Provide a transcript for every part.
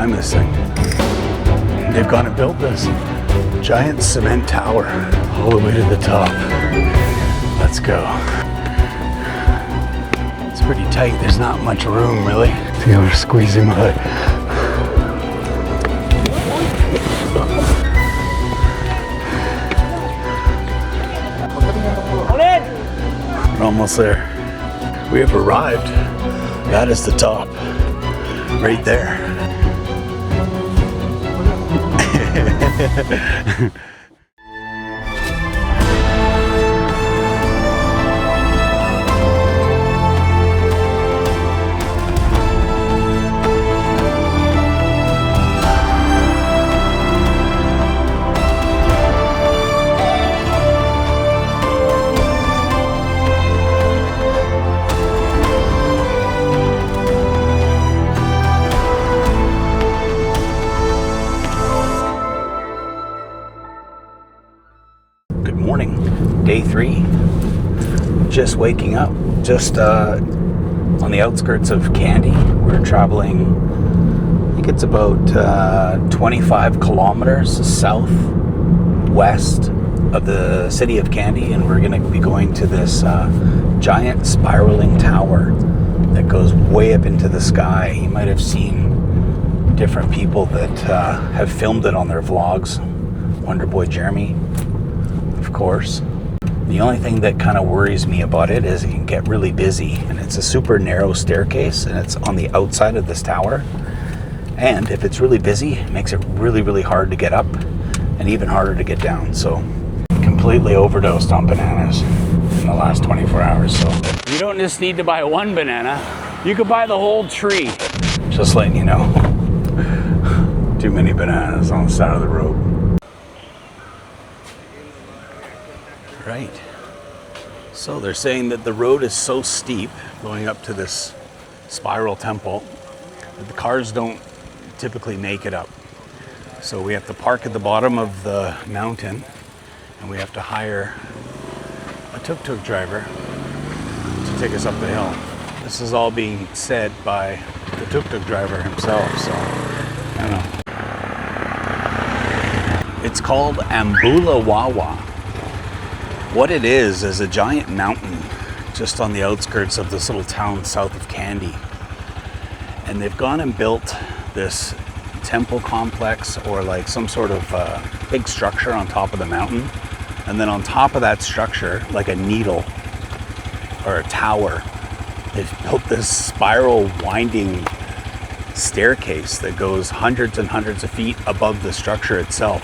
climb this thing. They've gone and built this giant cement tower all the way to the top. Let's go. It's pretty tight. There's not much room, really, to be able to squeeze in mud. We're almost there. We have arrived. That is the top. Right there. Day 3, just waking up, just on the outskirts of Kandy. We're traveling, I think it's about 25 kilometers southwest of the city of Kandy, and we're going to be going to this giant spiraling tower that goes way up into the sky. You might have seen different people that have filmed it on their vlogs. Wonder Boy Jeremy, of course. The only thing that kind of worries me about it is it can get really busy, and it's a super narrow staircase, and it's on the outside of this tower. And if it's really busy, it makes it really, really hard to get up and even harder to get down. So completely overdosed on bananas in the last 24 hours. So you don't just need to buy one banana, you could buy the whole tree. Just letting you know. Too many bananas on the side of the road. Right. So they're saying that the road is so steep going up to this spiral temple that the cars don't typically make it up. So we have to park at the bottom of the mountain, and we have to hire a tuk-tuk driver to take us up the hill. This is all being said by the tuk-tuk driver himself, so I don't know. It's called Ambuluwawa. What it is a giant mountain just on the outskirts of this little town south of Kandy. And they've gone and built this temple complex, or like some sort of big structure on top of the mountain. And then on top of that structure, like a needle or a tower, they've built this spiral winding staircase that goes hundreds and hundreds of feet above the structure itself.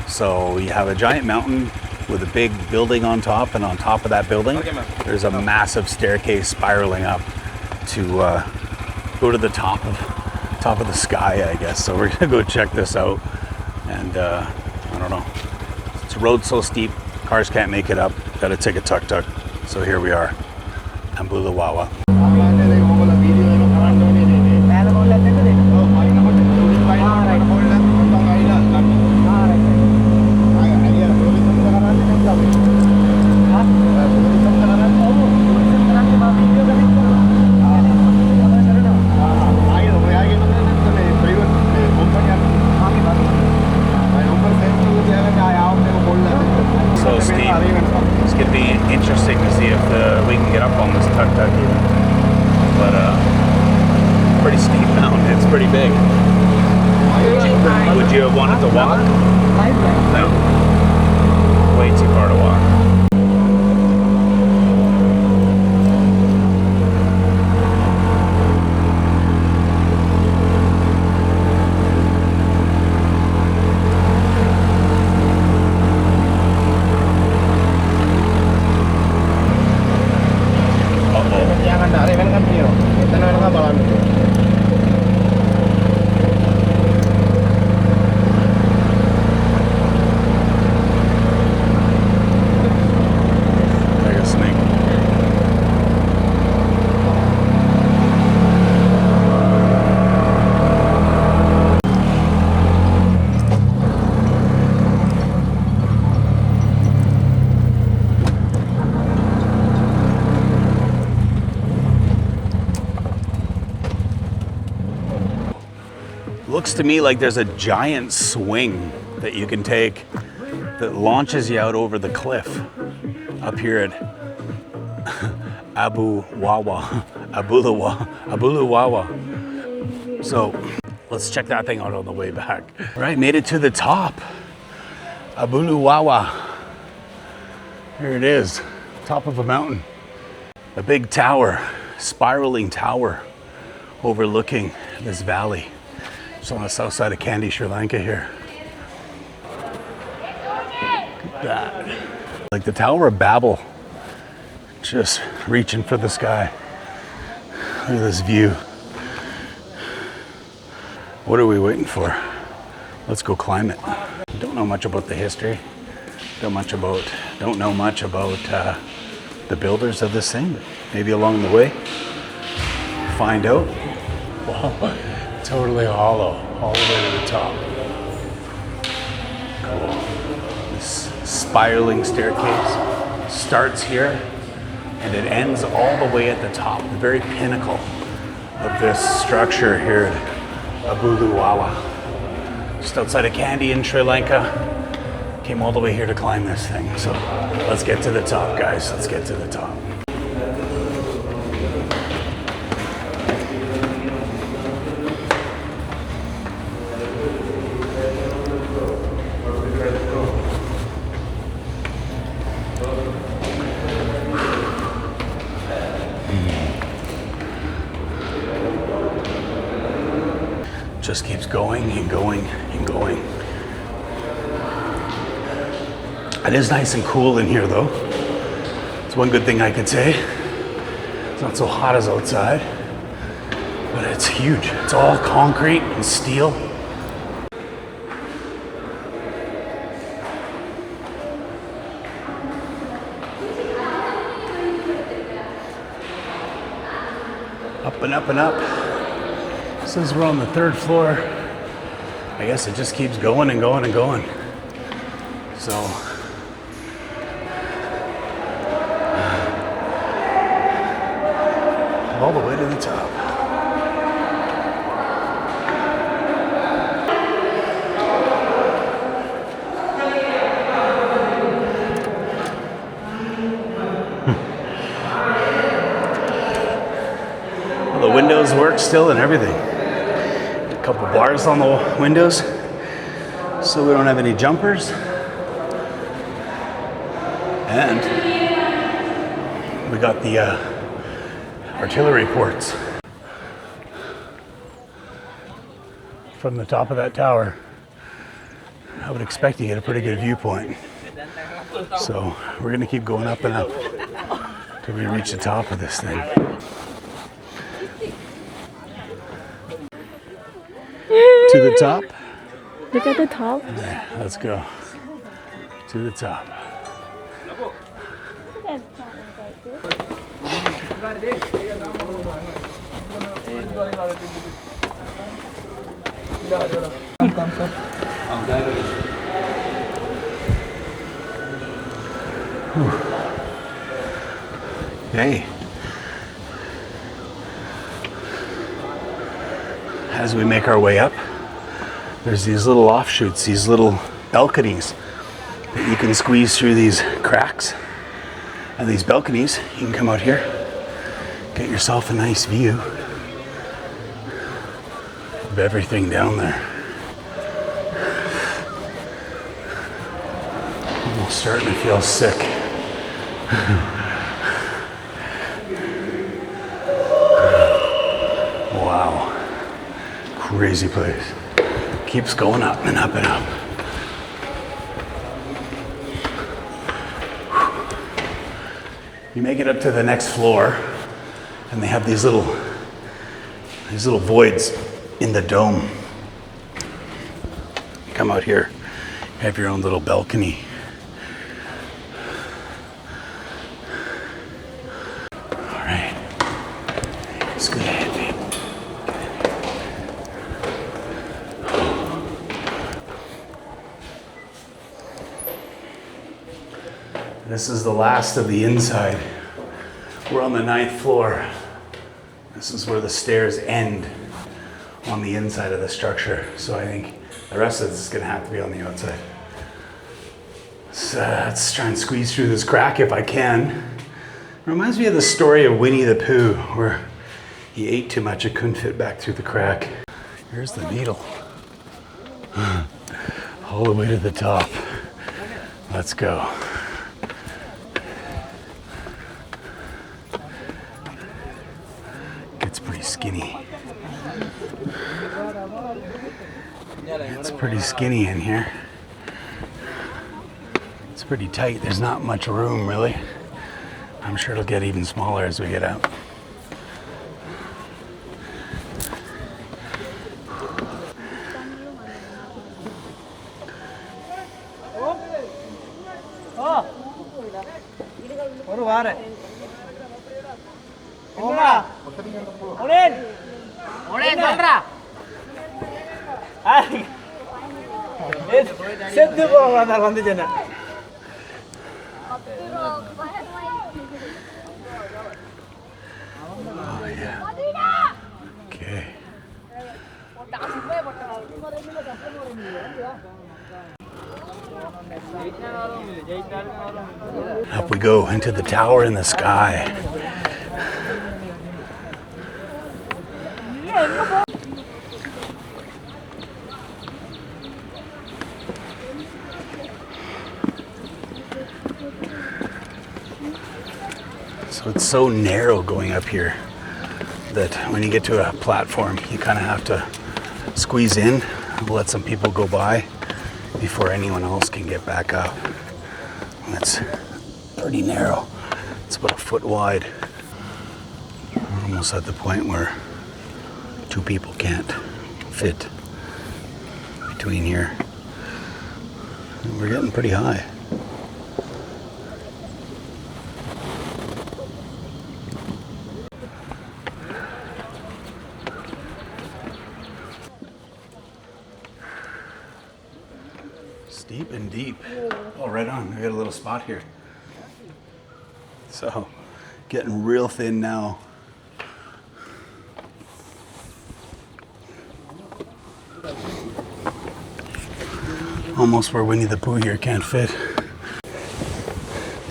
So you have a giant mountain with a big building on top, and on top of that building there's a massive staircase spiraling up to go to the top of the sky, I guess. So we're gonna go check this out, and I don't know, it's a road so steep cars can't make it up, gotta take a tuk-tuk. So here we are, Ambulawawa. So steep. It's gonna be interesting to see if we can get up on this tuk-tuk even. But pretty steep mountain. It's pretty big. Would you have wanted to walk? No. Way too far to walk. looks to me like there's a giant swing that you can take that launches you out over the cliff up here at Ambuluwawa. So let's check that thing out on the way back. All right, made it to the top. Ambuluwawa. Here it is, top of a mountain. A big tower, spiraling tower overlooking this valley. It's on the south side of Kandy, Sri Lanka here. Look at that. Like the Tower of Babel, just reaching for the sky. Look at this view. What are we waiting for? Let's go climb it. Don't know much about the history. Don't know much about the builders of this thing, but maybe along the way, find out. Wow, totally hollow, all the way to the top. Cool. This spiraling staircase starts here and it ends all the way at the top, the very pinnacle of this structure here at Ambuluwawa. Just outside of Kandy in Sri Lanka. Came all the way here to climb this thing. So let's get to the top, guys. Let's get to the top. Just keeps going and going and going. It is nice and cool in here though. It's one good thing I could say. It's not so hot as outside, but it's huge. It's all concrete and steel. Up and up and up. Since we're on the 3rd floor, I guess it just keeps going and going and going. So, all the way to the top. Well, the windows work still and everything. A couple bars on the windows so we don't have any jumpers. And we got the artillery ports. From the top of that tower, I would expect to get a pretty good viewpoint. So we're gonna keep going up and up till we reach the top of this thing. To the top? Look at the top. Yeah, let's go. To the top. Hey. As we make our way up, there's these little offshoots, these little balconies that you can squeeze through these cracks. And these balconies, you can come out here, get yourself a nice view of everything down there. I'm starting to feel sick. Wow, crazy place. Keeps going up and up and up. You make it up to the next floor, and they have these little voids in the dome. Come out here, have your own little balcony. All right, let's go ahead, babe. This is the last of the inside. We're on the 9th floor. This is where the stairs end on the inside of the structure. So I think the rest of this is gonna have to be on the outside. So let's try and squeeze through this crack if I can. Reminds me of the story of Winnie the Pooh, where he ate too much and couldn't fit back through the crack. Here's the needle. All the way to the top. Let's go. Gets pretty skinny. It's pretty skinny in here. It's pretty tight. There's not much room, really. I'm sure it'll get even smaller as we get out. Oh yeah. Okay. Up we go into the tower in the sky. So it's so narrow going up here that when you get to a platform, you kind of have to squeeze in, let some people go by before anyone else can get back up. And it's pretty narrow. It's about a foot wide. We're almost at the point where two people can't fit between here. And we're getting pretty high. Steep and deep. Oh, right on. We got a little spot here. So, getting real thin now. Almost where Winnie the Pooh here can't fit.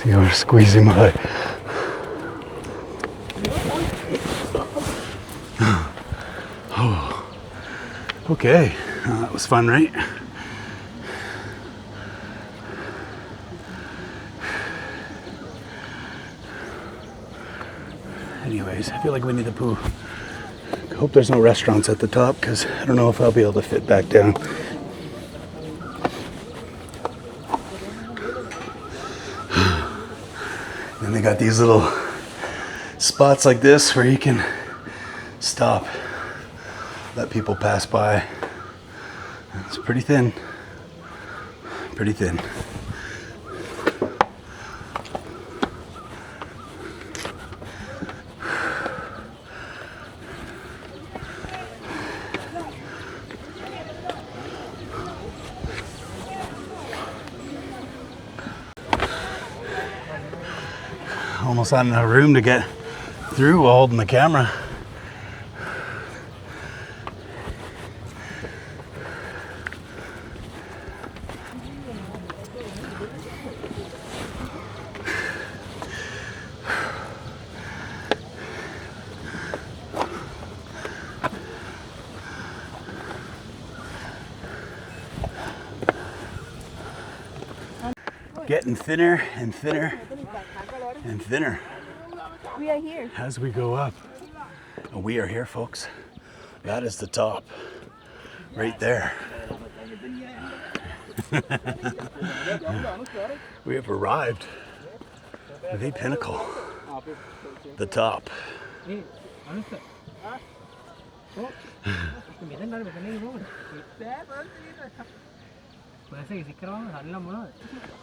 See, we're squeezing by. Oh, okay. That was fun, right? Anyways, I feel like Winnie the Pooh. I hope there's no restaurants at the top because I don't know if I'll be able to fit back down. And they got these little spots like this where you can stop, let people pass by. It's pretty thin, pretty thin. Almost not enough room to get through while holding the camera. Getting thinner and thinner and thinner. We are here. As we go up. And we are here, folks. That is the top. Right there. We have arrived at the pinnacle. The top.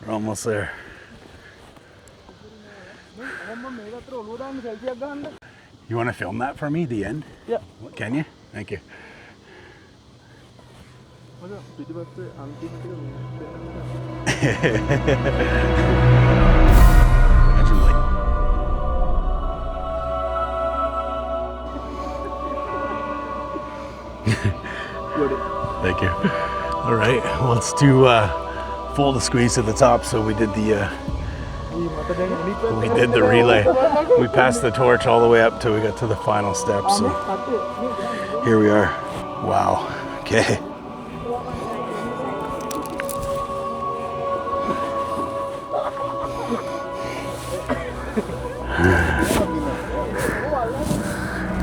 We're almost there. You want to film that for me, the end? Yeah. Can you? Thank you. Imagine like Thank you. All right, well, let's do full the squeeze at the top. So we did the relay. We passed the torch all the way up till we got to the final step. So here we are. Wow. Okay.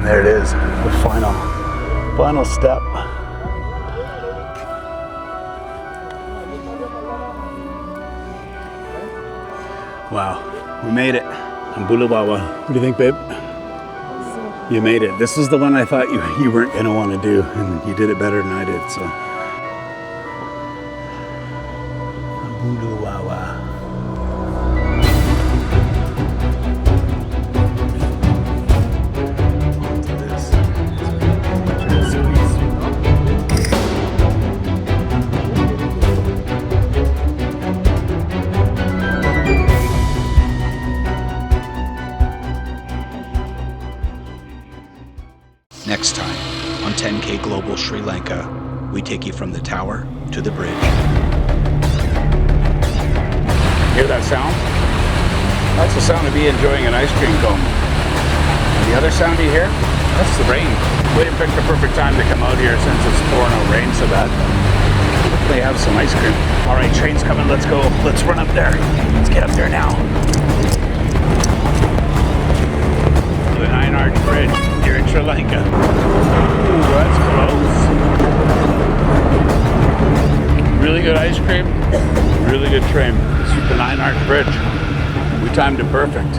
There it is, the final step. Wow, we made it. Ambuluwawa. What do you think, babe? You made it. This is the one I thought you weren't gonna want to do, and you did it better than I did, so. Ambuluwawa. Next time on 10K Global Sri Lanka, we take you from the tower to the bridge. Hear that sound? That's the sound of me enjoying an ice cream cone. And the other sound you hear? That's the rain. We didn't pick the perfect time to come out here since it's pouring out rain so bad. Hopefully have some ice cream. All right, train's coming, let's go. Let's run up there. Let's get up there now. The 9-arch bridge here in Sri Lanka. Ooh, that's close. Really good ice cream, really good train. This is the 9-arch bridge. We timed it perfect.